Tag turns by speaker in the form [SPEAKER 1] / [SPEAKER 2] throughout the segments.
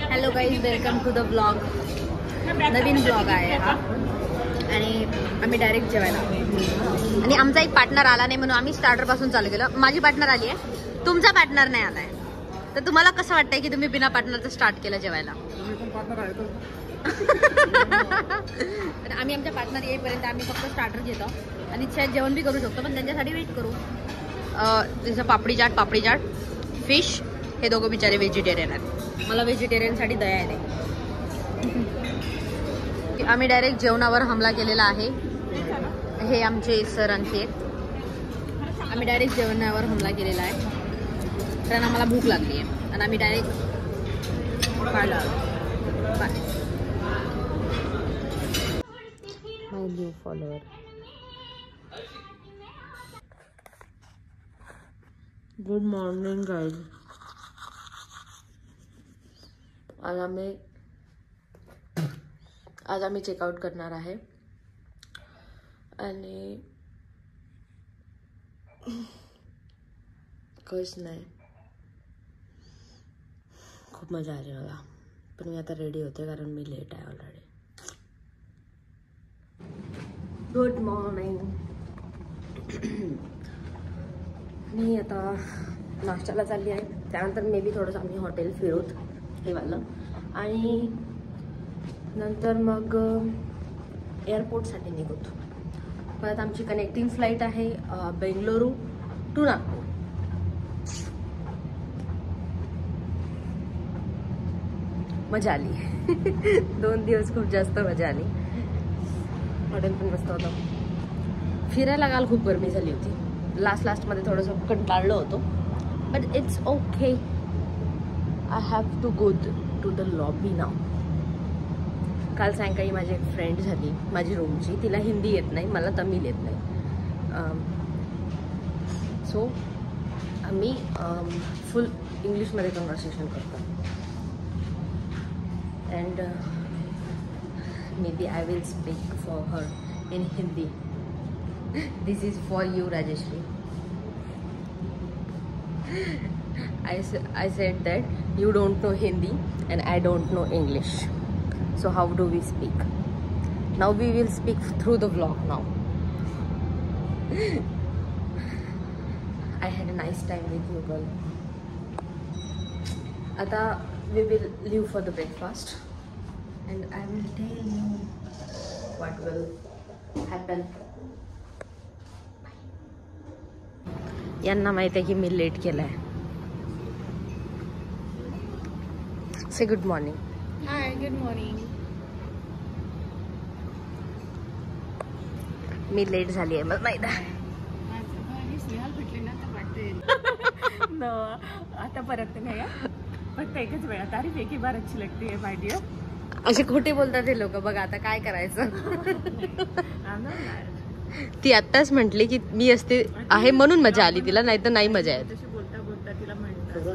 [SPEAKER 1] Hello guys, welcome to the blog. नवीन blog आहे हा आणि आम्ही डायरेक्ट जेवायला आणि आमचा एक पार्टनर आला नाही म्हणून आम्ही स्टार्टर पासून चालू केलं. माझी पार्टनर आली आहे, तुमचा पार्टनर नाही आलाय. तर तुम्हाला कसं वाटतंय की तुम्ही बिना पार्टनरचं स्टार्ट केलं जेवायला? आम्ही आमच्या पार्टनर येईपर्यंत आम्ही फक्त स्टार्टर घेतो आणि शायद जेवण बी करू शकतो, पण त्यांच्यासाठी वेट करू. जसं पापडी चाट, फिश. हे दोघं बिचारे व्हेजिटेरियन आहेत. मला व्हेजिटेरियनसाठी दया आहे. आम्ही डायरेक्ट जेवणावर हमला केलेला आहे. हे आमचे सर आणखी आम्ही डायरेक्ट जेवणावर हमला केलेला आहे कारण आम्हाला भूक लागली आहे आणि आम्ही डायरेक्ट खायला. My new follower. Good morning guys. आज आम्ही चेकआउट करणार आहे आणि काहीच नाही. खूप मजा आली मला, पण मी आता रेडी होते कारण मी लेट आहे ऑलरेडी. Good morning. मी आता नाश्त्याला चालली आहे. त्यानंतर मे बी थोडंसं आम्ही हॉटेल फिरवत हे वालं आणि नंतर मग एअरपोर्टसाठी निघत. परत आमची कनेक्टिंग फ्लाईट आहे बेंगलुरू टू नागपूर. मजा आली. 2 दिवस खूप जास्त मजा आली. हॉटेल पण मस्त होतं. फिरायला काल खूप गरमी झाली होती. लास्टमध्ये थोडंसं कंटाळलो होतो, but it's okay. I have to go to the lobby now. काल सायंकाळी माझी एक फ्रेंड झाली माझी रूमची. तिला हिंदी येत नाही, मला तमिळ येत नाही. सो आम्ही फुल इंग्लिशमध्ये कन्व्हर्सेशन करतो. And maybe I will speak for her in Hindi. This is for you Rajeshri. I said that you don't know Hindi and I don't know English. So how do we speak? Now we will speak through the vlog now. I had a nice time with you girl. Ata we will leave for the breakfast and I will tell you what will happen. यांना माहिती आहे की me let केलाय. Say good morning.
[SPEAKER 2] Hi, good morning.
[SPEAKER 1] Me let झाली आहे मला माहिती आहे.
[SPEAKER 2] आता परत नाही फक्त एकच वेळा. तारीफ एक ही बार अच्छी लगती है माय डियर.
[SPEAKER 1] असे खोटे बोलतात हे लोक. बघा आता काय करायचं. ती आत्ताच म्हटली की मी असते आहे म्हणून मजा आली तिला, नाही तर नाही मजा येत.
[SPEAKER 2] बोलता बोलता तिला म्हणतात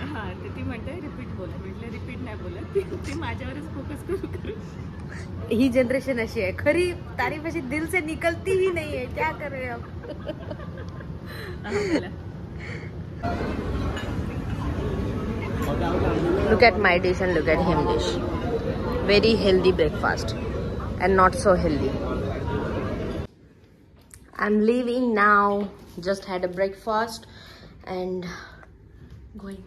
[SPEAKER 2] हा, तर ती म्हणते रिपीट बोल. म्हटलं रिपीट नाही बोलत, ती माझ्यावरच फोकस करू.
[SPEAKER 1] ही जनरेशन अशी आहे. खरी तारीफ अशी दिल से निकलती ही नहीं है. क्या करे अब. Look at my dish and look at him dish. Very healthy breakfast and not so healthy. I'm leaving now. Just had a breakfast and going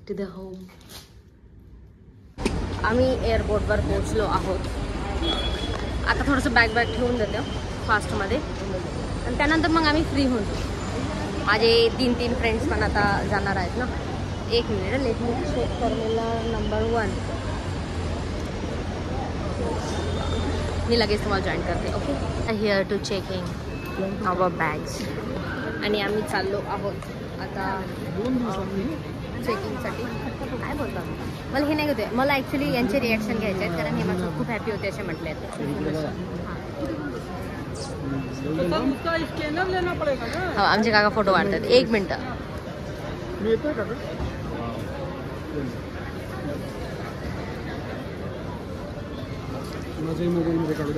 [SPEAKER 1] to the home. आम्ही एअरपोर्टवर पोहोचलो आहोत. आता थोडंसं बॅग ठेवून देतो फास्टमध्ये आणि त्यानंतर मग आम्ही फ्री होऊन. माझे 3 फ्रेंड्स पण आता जाणार आहेत ना. एक minute, let me check terminal number 1. मी लगेच तुम्हाला जॉईन करते. Okay, here to checking our bags आणि आम्ही चाललो आहोत आता चेकिंगसाठी. काय बोलतात मला हे नाही होते. मला ॲक्च्युली यांचे रिॲक्शन घ्यायचे आहेत कारण हे माझं खूप हॅपी होते असे म्हटले आहेत. हो, आमचे काका फोटो काढतात. 1 मिनटं.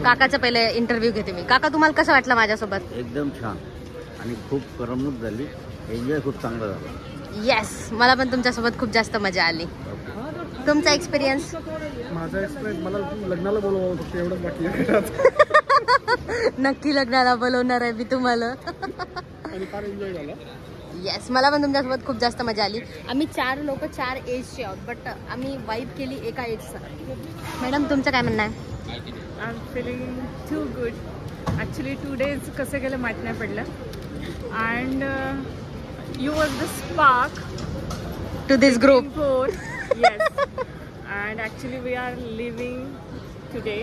[SPEAKER 1] काकाचा पहिले इंटरव्ह्यू घेते मी. काका, तुम्हाला कसं वाटलं माझ्यासोबत?
[SPEAKER 3] एकदम छान आणि खूप करमणूक झाली. एन्जॉय खूप चांगला झाला.
[SPEAKER 1] येस, मला पण तुमच्यासोबत खूप जास्त मजा आली. तुमचा एक्सपिरियन्स?
[SPEAKER 4] माझा एक्सपिरियन्स, मला लग्नाला बोलवावं फक्त एवढंच बाकी आहे.
[SPEAKER 1] नक्की लग्नाला बोलवणार आहे मी तुम्हाला.
[SPEAKER 4] आणि फार एन्जॉय झाला.
[SPEAKER 1] येस, मला पण तुमच्यासोबत खूप जास्त मजा आली. आम्ही 4 लोक 4 एजचे आहोत, बट आम्ही वाईब केली एका एजचा. मॅडम तुमचं काय म्हणणं आहे?
[SPEAKER 2] I am feeling too good. Actually 2 days कसं गेलं माहीत नाही पडलं. And you was the spark
[SPEAKER 1] to this group.
[SPEAKER 2] Yes. And actually we are living today,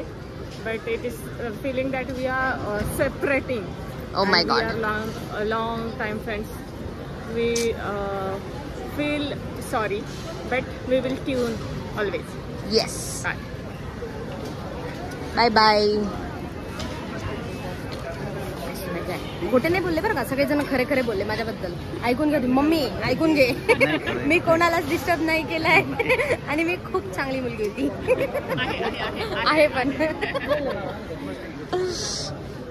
[SPEAKER 2] but it is feeling that we are separating.
[SPEAKER 1] Oh my
[SPEAKER 2] and
[SPEAKER 1] God.
[SPEAKER 2] We are long time friends. We feel sorry, but we will tune always.
[SPEAKER 1] Yes,
[SPEAKER 2] Bye.
[SPEAKER 1] Bye bye. खोटे नाही बोलले बरं का, सगळेजण खरे खरे बोलले माझ्याबद्दल. ऐकून घे मम्मी, ऐकून घे. मी कोणालाच डिस्टर्ब नाही केलंय आणि मी खूप चांगली मुलगी होती. आहे पण.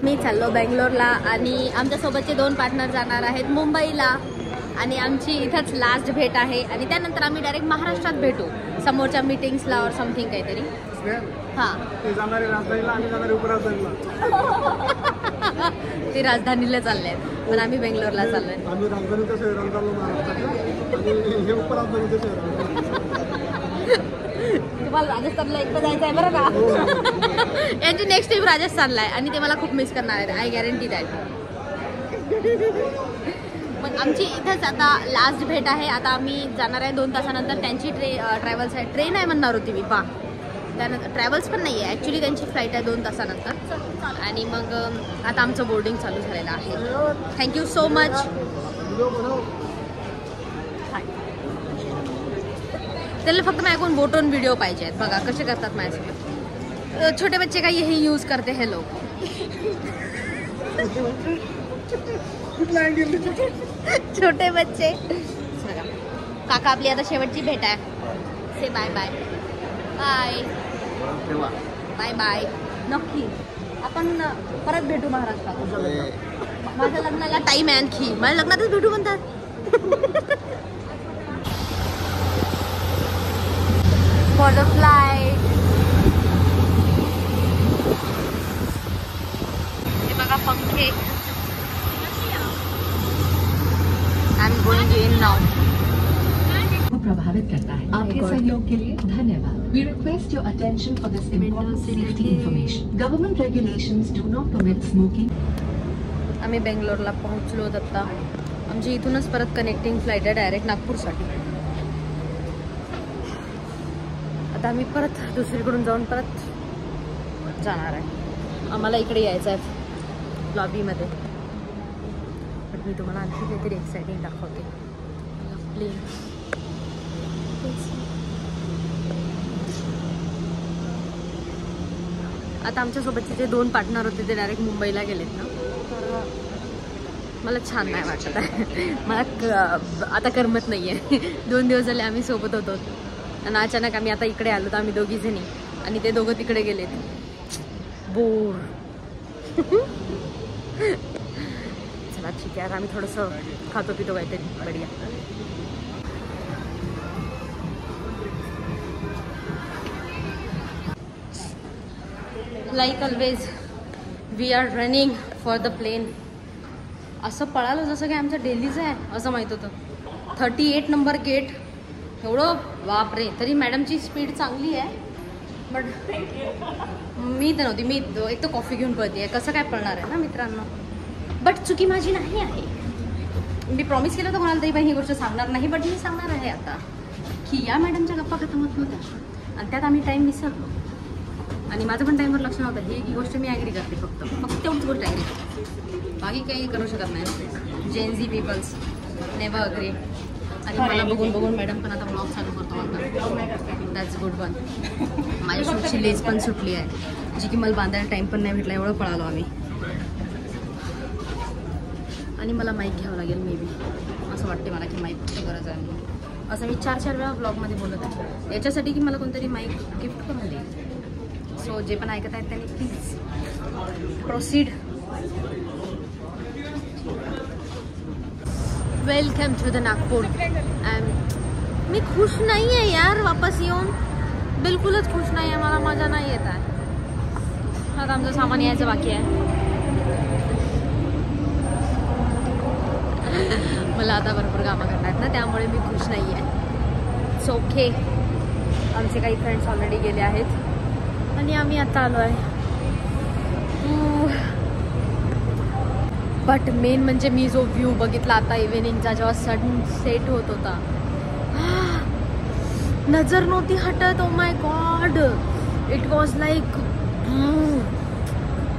[SPEAKER 1] मी चाललो बेंगलोरला आणि आमच्या सोबतचे 2 पार्टनर जाणार आहेत मुंबईला. आणि आमची इथंच लास्ट भेट आहे आणि त्यानंतर आम्ही डायरेक्ट महाराष्ट्रात भेटू समोरच्या मीटिंग्सला और समथिंग काहीतरी. हां,
[SPEAKER 4] ते जाणारे राजधानीला, आम्ही जाणारे उपराजधानीला.
[SPEAKER 1] ते राजधानीला चालले आहेत पण आम्ही बेंगलोरला चाललोय.
[SPEAKER 4] आम्ही राजधानीचं शहर चाललो महाराष्ट्रातलं आणि हे उपराजधानीचं शहर.
[SPEAKER 1] तुम्हाला राजस्थानला एकटं जायचं आहे बरं का. यांची नेक्स्ट ट्रिप राजस्थानला आहे आणि ते मला खूप मिस करणार आहेत. I guarantee that. मग आमची इथंच आता लास्ट भेट आहे. आता आम्ही जाणार आहे 2 तासानंतर. त्यांची ट्रॅव्हल्स आहे, ट्रेन आहे म्हणणार होती मी. त्यानंतर ट्रॅव्हल्स पण नाही आहे ॲक्च्युली, त्यांची फ्लाईट आहे 2 तासानंतर. आणि मग आता आमचं बोर्डिंग चालू झालेलं आहे. Thank you so much. त्याला फक्त माझ्याकडून बोटोन व्हिडिओ पाहिजे आहेत. बघा कसे करतात माझ्यासोबत. छोटे बच्चे का यही यूज करते हे लोग. छोटे बच्चे. काका आपली आता शेवटची भेट आहे. Say bye bye. Bye bye bye. नक्की आपण परत भेटू महाराष्ट्रात. माझ्या लग्नाला टाईम आहे आणखी. माझ्या लग्नातच भेटू म्हणतात. For the flight. हे बघा पंखे. I am going in now.
[SPEAKER 5] प्रभावित करता है. आपके सहयोग के लिए धन्यवाद. We request your attention for this important safety information. Government regulations do not permit smoking.
[SPEAKER 1] आम्ही बेंगलोरला पोहोचलो आता. आमची इथूनच परत कनेक्टिंग फ्लाईट आहे डायरेक्ट नागपूरसाठी. आता आम्ही परत दुसरीकडून जाऊन परत जाणार आहे. आम्हाला इकडे यायचं आहे लॉबीमध्ये. पण मी तुम्हाला आणखी काहीतरी एक्साइटिंग दाखवते. प्लेन. आता आमच्यासोबतचे जे 2 पार्टनर होते ते डायरेक्ट मुंबईला गेलेत ना, तर मला छान नाही वाटत आहे. मला आता करमत नाही आहे. 2 दिवस झाले आम्ही सोबत होतो आणि अचानक आम्ही आता इकडे आलो तर आम्ही दोघीजणी आणि ते दोघं तिकडे गेलेत. बोर. चला ठीक आहे, आम्ही थोडंसं खातो पितो काहीतरी बढिया. Like always we are running for the plane. असं पळालो जसं की आमचं डेलीचं आहे असं माहीत होतं. 38 नंबर गेट. एवढं बापरे. तरी मॅडमची स्पीड चांगली आहे बट मी तर नव्हती. मी एक तर कॉफी घेऊन पळते आहे. कसं काय पळणार आहे ना मित्रांनो. बट चुकी माझी नाही आहे. मी प्रॉमिस केलं होतं कोणाला तरी पण ही गोष्ट सांगणार नाही, बट मी सांगणार आहे आता की या मॅडमच्या गप्पा खतम होत नव्हत्या आणि त्यात आम्ही टाईम विसरलो आणि माझं पण टाईमवर लक्ष नव्हतं. ही गोष्ट मी ॲग्री करते. फक्त तेवढीच गोष्ट ॲग्री करते. बाकी काही करू शकत नाही. Gen Z peoples never agree. आणि मला बघून बघून मॅडम पण आता ब्लॉग चालू करतो आता. That's good one. माझ्या शूटची लेस पण सुटली आहे जी की मला बांधायला टाईम पण नाही भेटला. एवढं पळालो आम्ही. आणि मला माईक घ्यावं लागेल मे बी. असं वाटते मला की माईकची गरज आहे. असं मी 4 वेळा ब्लॉगमध्ये बोलत आहे याच्यासाठी की मला कोणतरी माईक गिफ्ट करून देईल. सो जे पण ऐकत आहेत त्यांनी please proceed. Welcome to the Nagpur. मी खुश नाही आहे यार वापस येऊन. बिलकुलच खुश नाही आहे. मला मजा नाही येत आहे. आता आमचं सामान यायचं बाकी आहे. मला आता भरपूर कामं करणार ना, त्यामुळे मी खुश नाही आहे. It's okay. आमचे काही फ्रेंड्स ऑलरेडी गेले आहेत आणि आम्ही आता आलो आहे. बट मेन म्हणजे मी जो व्ह्यू बघितला आता इव्हिनिंगचा, जेव्हा सनसेट होत होता, नजर नव्हती हटत. Oh my God, it was like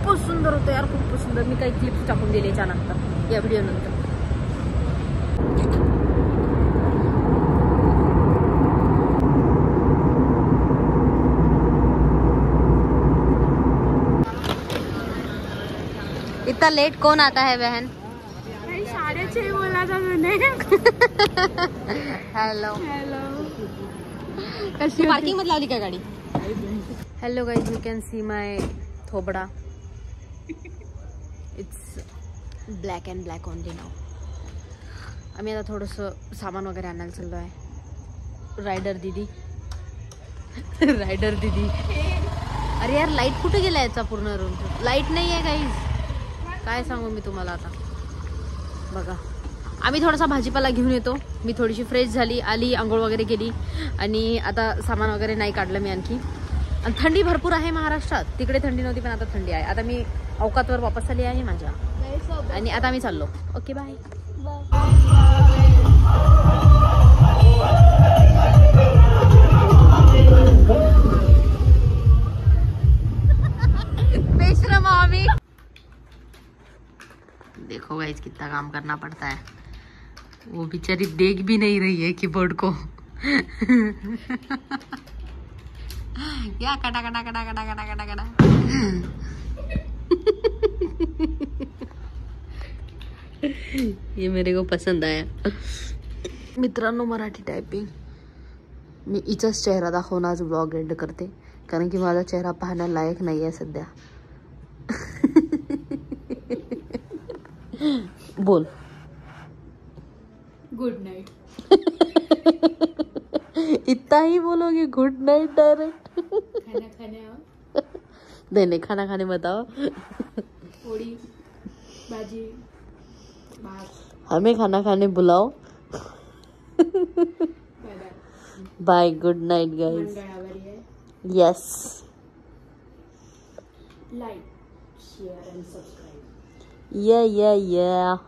[SPEAKER 1] खूपच सुंदर होतं यार, खूपच सुंदर. मी काही क्लिप्स टाकून दिले याच्यानंतर, या व्हिडिओ नंतर. इतना लेट कौन आता है बहन?
[SPEAKER 2] 6:30 बोला था मैंने.
[SPEAKER 1] Hello
[SPEAKER 2] hello.
[SPEAKER 1] कशी पार्किंग मध्ये लावली का गाडी? Hello guys, you can see my थोबडा. It's black and black only now. आम्ही आता थोडंसं सामान वगैरे आणायला चाललो आहे. रायडर दिदी रायडर दिदी. अरे यार, लाईट कुठे गेला याचा पूर्ण रूम? लाईट नाही आहे गाईज. काय सांगू मी तुम्हाला आता. बघा, आम्ही थोडासा भाजीपाला घेऊन येतो. मी थोडीशी फ्रेश झाली, आली, आंघोळ वगैरे केली आणि आता सामान वगैरे नाही काढलं मी आणखी. आणि थंडी भरपूर आहे महाराष्ट्रात. तिकडे थंडी नव्हती पण आता थंडी आहे. आता मी अवकातवर वापस आली आहे माझ्या आणि आता आम्ही चाललो. Okay bye. बेशरम आम्ही. देखो गाइस, कितना काम करना पड़ता है. वो बेचारी देख भी नहीं रही है कीबोर्ड को. या कटा कटा कटा कटा कटा कटा कटा. ये मेरे को पसंद आया. मित्रांनो, मराठी टायपिंग. मी हिचाच चेहरा दाखवून आज ब्लॉग एंड करते, कारण की माझा चेहरा पाहण्यालायक नाही आहे सध्या. बोल.
[SPEAKER 2] Good Knight.
[SPEAKER 1] इतना ही बोलोगे? Good Knight direct.
[SPEAKER 2] खाना खाने आओ.
[SPEAKER 1] नहीं, खाना खाने बताओ.
[SPEAKER 2] पोड़ी भाजी भात.
[SPEAKER 1] हमें खाना खाने बुलाओ. Bye. Good night guys. Yes.
[SPEAKER 2] Like, share and subscribe.
[SPEAKER 1] Yeah.